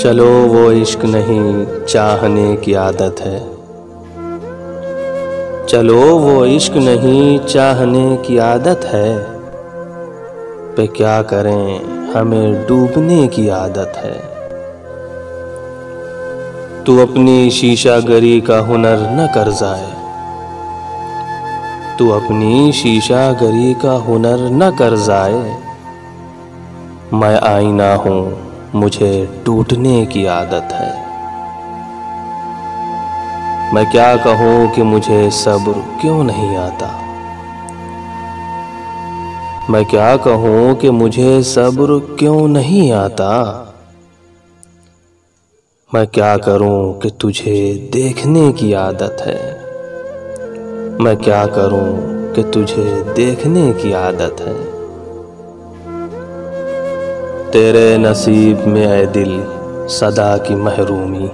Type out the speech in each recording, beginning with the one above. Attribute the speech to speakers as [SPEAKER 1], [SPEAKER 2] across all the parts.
[SPEAKER 1] चलो वो इश्क नहीं चाहने की आदत है। चलो वो इश्क नहीं चाहने की आदत है। पे क्या करें हमें डूबने की आदत है। तू अपनी शीशागरी का हुनर न कर जाए। तू अपनी शीशागरी का हुनर न कर जाए। मैं आईना हूँ मुझे टूटने की आदत है। मैं क्या कहूँ कि मुझे सब्र क्यों नहीं आता। मैं क्या कहूँ कि मुझे सब्र क्यों नहीं आता। मैं क्या करूँ कि तुझे देखने की आदत है। मैं क्या करूँ कि तुझे देखने की आदत है। तेरे नसीब में ऐ दिल सदा की महरूमी।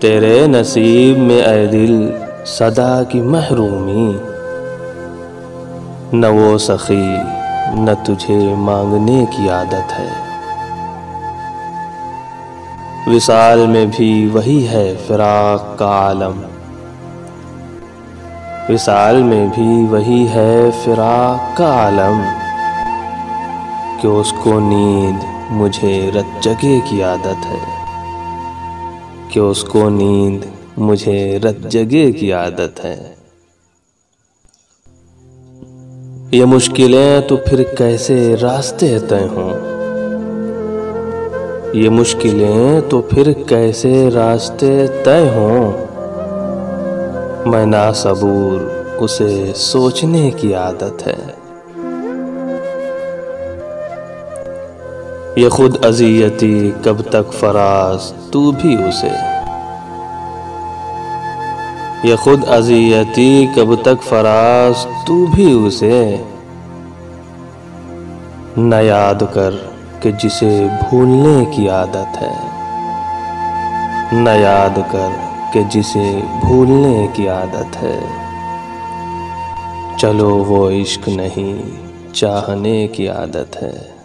[SPEAKER 1] तेरे नसीब में ऐ दिल सदा की महरूमी। न वो सखी न तुझे मांगने की आदत है। विसाल में भी वही है फिराक का आलम। विसाल में भी वही है फिराक का आलम। कि उसको नींद मुझे रत जगे की आदत है। कि उसको नींद मुझे रत जगे की आदत है। ये मुश्किलें तो फिर कैसे रास्ते तय हों। ये मुश्किलें तो फिर कैसे रास्ते तय हों। मैं नासबूर उसे सोचने की आदत है। ये खुद अज़ियती कब तक फराज तू भी उसे। ये खुद अज़ियती कब तक फराज तू भी उसे। न याद कर कि जिसे भूलने की आदत है। न याद कर कि जिसे भूलने की आदत है। चलो वो इश्क नहीं चाहने की आदत है।